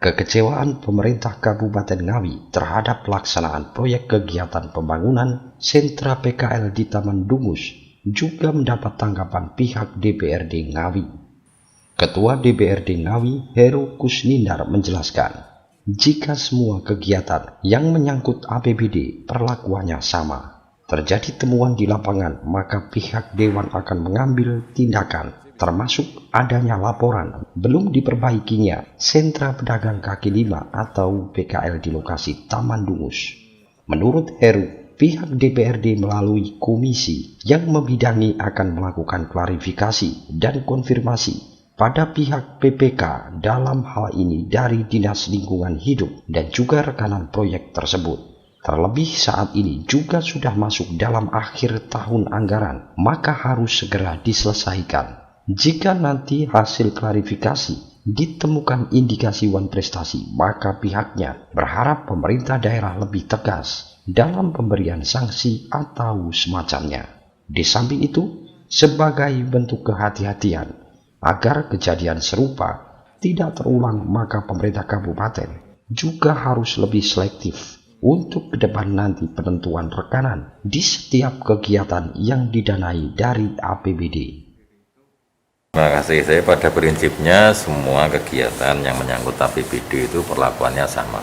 Kekecewaan pemerintah Kabupaten Ngawi terhadap pelaksanaan proyek kegiatan pembangunan sentra PKL di Taman Dungus juga mendapat tanggapan pihak DPRD Ngawi. Ketua DPRD Ngawi, Heru Kusnindar menjelaskan, jika semua kegiatan yang menyangkut APBD perlakuannya sama, terjadi temuan di lapangan, maka pihak Dewan akan mengambil tindakan, termasuk adanya laporan belum diperbaikinya sentra pedagang kaki lima atau PKL di lokasi Taman Dungus. Menurut Heru, pihak DPRD melalui komisi yang membidangi akan melakukan klarifikasi dan konfirmasi pada pihak PPK dalam hal ini dari Dinas Lingkungan Hidup dan juga rekanan proyek tersebut. Terlebih saat ini juga sudah masuk dalam akhir tahun anggaran, maka harus segera diselesaikan. Jika nanti hasil klarifikasi ditemukan indikasi wan prestasi, maka pihaknya berharap pemerintah daerah lebih tegas dalam pemberian sanksi atau semacamnya. Di samping itu, sebagai bentuk kehati-hatian agar kejadian serupa tidak terulang, maka pemerintah kabupaten juga harus lebih selektif untuk ke depan nanti penentuan rekanan di setiap kegiatan yang didanai dari APBD. Terima kasih. Saya pada prinsipnya semua kegiatan yang menyangkut APBD itu perlakuannya sama.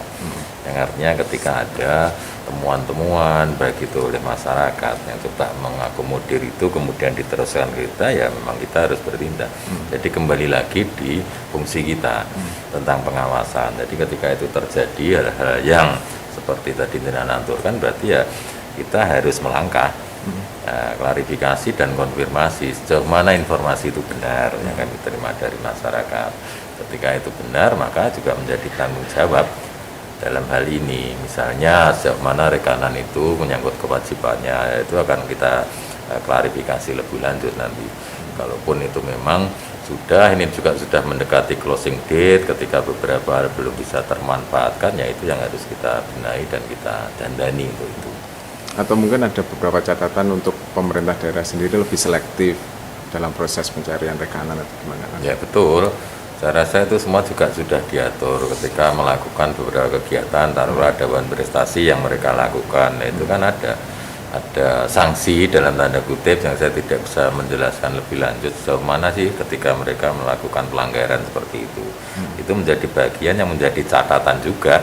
Yang artinya ketika ada temuan-temuan baik itu oleh masyarakat yang coba mengakomodir itu kemudian diteruskan kita, ya memang kita harus bertindak. Jadi kembali lagi di fungsi kita tentang pengawasan. Jadi ketika itu terjadi hal-hal yang seperti tadi Tina aturkan, berarti ya kita harus melangkah. Klarifikasi dan konfirmasi sejauh mana informasi itu benar yang kami terima dari masyarakat. Ketika itu benar, maka juga menjadi tanggung jawab dalam hal ini. Misalnya sejauh mana rekanan itu menyangkut kewajibannya, itu akan kita klarifikasi lebih lanjut nanti. Kalaupun itu memang ini juga sudah mendekati closing date, ketika beberapa hal belum bisa termanfaatkan, ya itu yang harus kita benahi dan kita dandani untuk itu. Atau mungkin ada beberapa catatan untuk pemerintah daerah sendiri lebih selektif dalam proses pencarian rekanan atau gimana? Ya betul, saya rasa itu semua juga sudah diatur ketika melakukan beberapa kegiatan, taruhlah ada wan prestasi yang mereka lakukan, itu kan ada sanksi dalam tanda kutip yang saya tidak bisa menjelaskan lebih lanjut sejauh mana sih ketika mereka melakukan pelanggaran seperti itu. Itu menjadi bagian yang menjadi catatan juga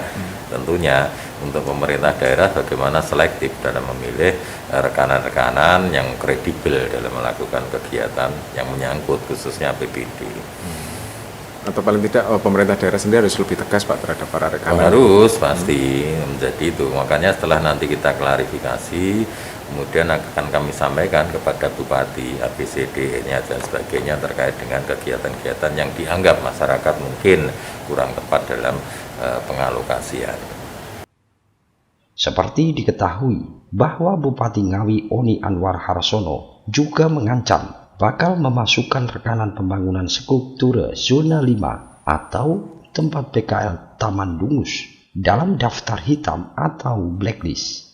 tentunya untuk pemerintah daerah bagaimana selektif dalam memilih rekanan-rekanan yang kredibel dalam melakukan kegiatan yang menyangkut khususnya APBD. Atau paling tidak pemerintah daerah sendiri harus lebih tegas Pak terhadap para rekanan. Harus pasti menjadi itu. Makanya setelah nanti kita klarifikasi, kemudian akan kami sampaikan kepada Bupati, ABCD-nya dan sebagainya terkait dengan kegiatan-kegiatan yang dianggap masyarakat mungkin kurang tepat dalam pengalokasian. Seperti diketahui bahwa Bupati Ngawi Oni Anwar Harsono juga mengancam bakal memasukkan rekanan pembangunan skulptura zona 5 atau tempat PKL Taman Dungus dalam daftar hitam atau blacklist.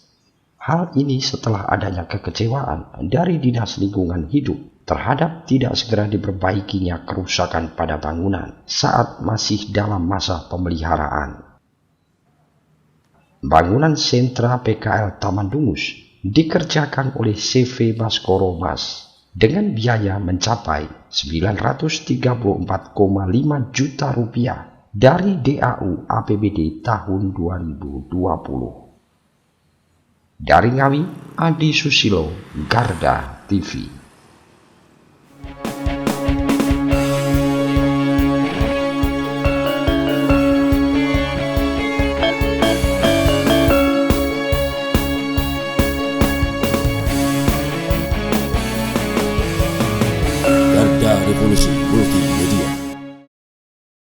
Hal ini setelah adanya kekecewaan dari Dinas Lingkungan Hidup terhadap tidak segera diperbaikinya kerusakan pada bangunan saat masih dalam masa pemeliharaan. Bangunan sentra PKL Taman Dungus dikerjakan oleh CV Baskoro Mas dengan biaya mencapai 934,5 juta rupiah dari DAU APBD tahun 2020. Dari Ngawi, Adi Susilo, Garda TV.